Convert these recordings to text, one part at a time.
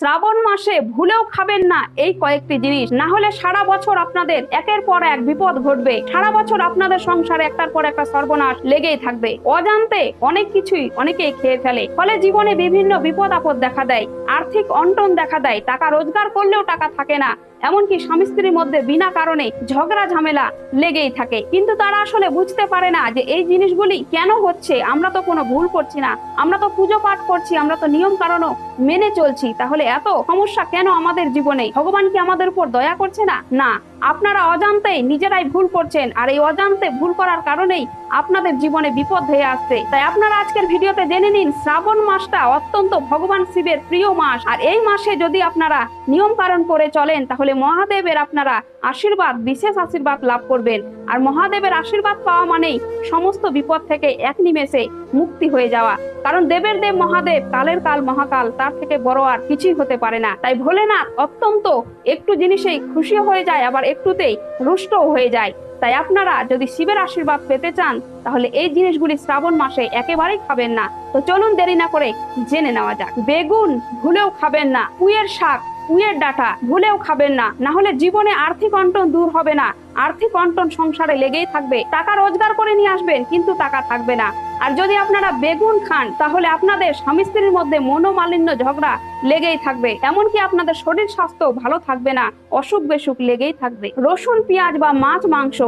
শ্রাবণ মাসে ভুলেও খাবেন না এই কয়েকটি জিনিস, না হলে সারা বছর আপনাদের একের পর এক বিপদ ঘটবে। সারা বছর আপনাদের সংসারে একটার পর একটা সর্বনাশ লেগেই থাকবে। অজান্তে অনেক কিছুই অনেকেই খেয়ে ফেলে, ফলে জীবনে বিভিন্ন বিপদ আপদ দেখা দেয়, আর্থিক অনটন দেখা দেয়, টাকা রোজগার করলেও টাকা থাকে না, এমনকি স্বামী স্ত্রীর মধ্যে বিনা কারণে ঝগড়া ঝামেলা লেগেই থাকে। কিন্তু তারা আসলে বুঝতে পারে না যে এই জিনিসগুলি কেন হচ্ছে। আমরা তো কোনো ভুল করছি না, আমরা তো পুজো পাঠ করছি, আমরা তো নিয়ম কারণও মেনে চলছি, তাহলে এত সমস্যা কেন আমাদের জীবনে? ভগবান কি আমাদের উপর দয়া করছে না? না, আপনারা অজান্তেই নিজেরাই ভুল করছেন, আর এই অজান্তে ভুল করার কারণেই আপনাদের জীবনে বিপদ হয়ে আসছে। তাই আপনারা আজকের ভিডিওতে জেনে নিন, শ্রাবণ মাসটা অত্যন্ত ভগবান শিবের প্রিয় মাস, আর এই মাসে যদি আপনারা নিয়ম কারণ করে চলেন তাহলে মহাদেবের আপনারা আশীর্বাদ, বিশেষ আশীর্বাদ লাভ করবেন। আর মহাদেবের আশীর্বাদ পাওয়া মানেই সমস্ত বিপদ থেকে এক নিমেষে মুক্তি হয়ে যাওয়া, কারণ দেবের দেব মহাদেব, কালের কাল মহাকাল, তার থেকে বড় আর কিছুই হতে পারে না। তাই ভোলেনাথ অত্যন্ত একটু জিনিসেই খুশি হয়ে যায়, আবার একটুতেই রুষ্টও হয়ে যায়। তাই আপনারা যদি শিবের আশীর্বাদ পেতে চান তাহলে এই জিনিসগুলি শ্রাবণ মাসে একেবারেই খাবেন না। তো চলুন দেরি না করে জেনে নেওয়া যাক। বেগুন ভুলেও খাবেন না, পুঁইয়ের শাক, পুঁইয়ের ডাঁটা ভুলেও খাবেন না, না হলে জীবনে আর্থিক অনটন দূর হবে না। আর্থিক অনটন সংসারে লেগেই থাকবে, টাকা রোজগার করে নিয়ে আসবেন কিন্তু টাকা থাকবে না। আর যদি আপনারা বেগুন খান তাহলে আপনাদের স্বামী স্ত্রীর মধ্যে মনোমালিন্য, ঝগড়া লেগেই থাকবে, এমনকি আপনাদের শরীর স্বাস্থ্য ভালো থাকবে না, অসুখ বেসুখ লেগেই থাকবে। রসুন, পেঁয়াজ বা মাছ মাংস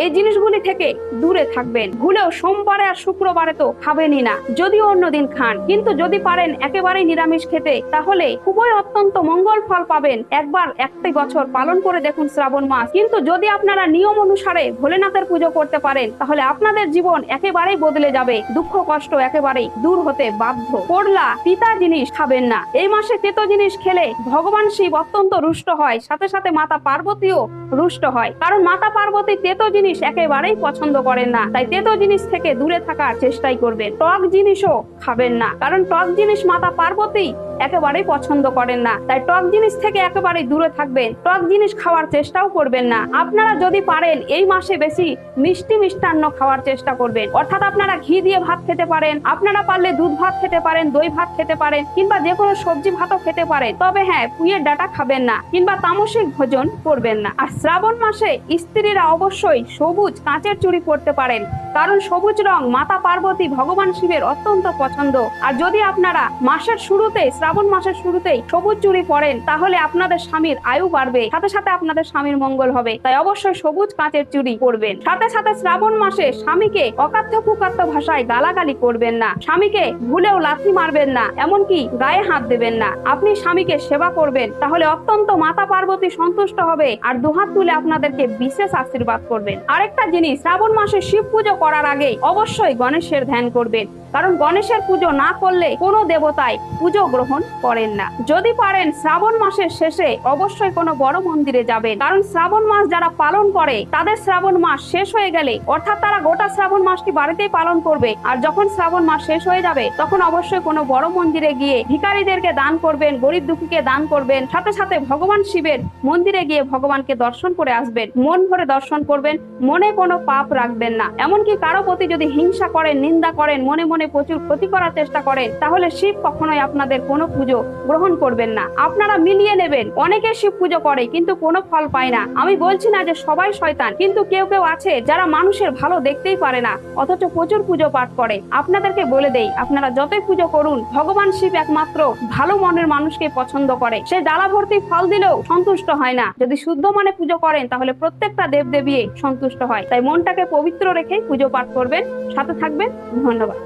এই জিনিসগুলি থেকে দূরে থাকবেন। ভুলেও সোমবারে আর শুক্রবারে তো খাবেনই না, যদিও অন্যদিন খান, কিন্তু যদি পারেন একেবারেই নিরামিষ খেতে তাহলে খুবই অত্যন্ত মঙ্গল ফল পাবেন। একবার একটি বছর পালন করে দেখুন শ্রাবণ মাস। কিন্তু যদি আপনারা নিয়ম অনুসারে ভোলেনাথের পুজো করতে পারেন তাহলে আপনাদের জীবন একেবারেই বদলে যাবে, দুঃখ কষ্ট একেবারেই দূর হতে বাধ্য। করলা, তিতা জিনিস খাবেন না। এই মাসে তেতো জিনিস খেলে ভগবান শিব অত্যন্ত রুষ্ট হয়, সাথে সাথে মাতা পার্বতীও রুষ্ট হয়, কারণ মাতা পার্বতী তেতো জিনিস একেবারেই পছন্দ করেন না। তাই তেতো জিনিস থেকে দূরে থাকার চেষ্টাই করবেন। টক জিনিসও খাবেন না, কারণ টক জিনিস মাতা পার্বতী একেবারেই পছন্দ করেন না। তাই টক জিনিস থেকে একেবারেই দূরে থাকবেন, টক জিনিস খাওয়ার চেষ্টাও করবেন না। আপনারা যদি পারেন এই মাসে বেশি মিষ্টি মিষ্টান্ন খাওয়ার চেষ্টা করবেন, অর্থাৎ আপনারা ঘি দিয়ে ভাত খেতে পারেন, আপনারা পারলে দুধ ভাত খেতে পারেন, দই ভাত খেতে পারেন, কিংবা যে কোনো সবজি ভাতও খেতে পারেন। তবে হ্যাঁ, পুঁইয়ের ডাঁটা খাবেন না, কিংবা তামসিক ভোজন করবেন না। আর শ্রাবণ মাসে স্ত্রীরা অবশ্যই সবুজ কাঁচের চুড়ি পরতে পারেন, কারণ সবুজ রং মাতা পার্বতী, ভগবান শিবের অত্যন্ত পছন্দ। আর যদি আপনারা মাসের শুরুতে, শ্রাবণ মাসের শুরুতেই সবুজ চুড়ি পরেন তাহলে আপনাদের স্বামীর আয়ু বাড়বে, সাথে সাথে আপনাদের স্বামীর মঙ্গল হবে। তাই অবশ্যই সবুজ কাঁচের চুড়ি পরবেন। সাথে সাথে শ্রাবণ মাসে স্বামীকে অকাথ্য কুকাথ্য ভাষায় গালাগালি করবেন না, স্বামীকে ভুলেও লাথি মারবেন না, এমনকি গায়ে হাত দেবেন না। আপনি স্বামীকে সেবা করবেন, তাহলে অত্যন্ত মাতা পার্বতী সন্তুষ্ট হবে আর দুহাত তুলে আপনাদেরকে বিশেষ আশীর্বাদ করবেন। আরেকটা জিনিস, শ্রাবণ মাসে শিব পুজো করার আগে অবশ্যই গণেশের ধ্যান করবেন, কারণ গণেশের পুজো না করলে কোনো দেবতাই পুজো গ্রহণ করেন না। যদি পারেন শ্রাবণ মাসের শেষে অবশ্যই কোনো বড় মন্দিরে যাবেন, কারণ শ্রাবণ মাস যারা পালন করে তাদের শ্রাবণ মাস শেষ হয়ে গেলে, অর্থাৎ তারা গোটা শ্রাবণ মাসটি বাড়িতেই পালন করবে, আর যখন শ্রাবণ মাস শেষ হয়ে যাবে তখন অবশ্যই কোনো বড় মন্দিরে গিয়ে ভিখারীদেরকে দান করবেন, গরিব দুঃখীকে দান করবেন, সাথে সাথে ভগবান শিবের মন্দিরে গিয়ে ভগবানকে দর্শন করে আসবেন। মন ভরে দর্শন করবেন, মনে কোনো পাপ রাখবেন না। এমনকি কারো প্রতি যদি হিংসা করেন, নিন্দা করেন, মনে মনে প্রচুর ক্ষতি করার চেষ্টা করেন, তাহলে শিব কখনোই আপনাদের কোনো পুজো গ্রহণ করবেন না। আপনারা মিলিয়ে নেবেন, অনেকে শিব পুজো করে কিন্তু কোনো ফল পায় না। আমি বলছি না যে সবাই শয়তান, কিন্তু কেউ কেউ আছে যারা মানুষের ভালো দেখতেই পারে না, অথচ প্রচুর পুজো পাঠ করে। আপনাদেরকে বলে দেই, আপনারা যতই পুজো করুন, ভগবান শিব একমাত্র ভালো মনের মানুষকে পছন্দ করে। সে ডালা ভর্তি ফল দিলেও সন্তুষ্ট হয় না। যদি শুদ্ধ মনে পুজো করেন তাহলে প্রত্যেকটা দেবদেবী সন্তুষ্ট হয়। তাই মনটাকে পবিত্র রেখে পুজো পাঠ করবেন, সাথে থাকবেন। ধন্যবাদ।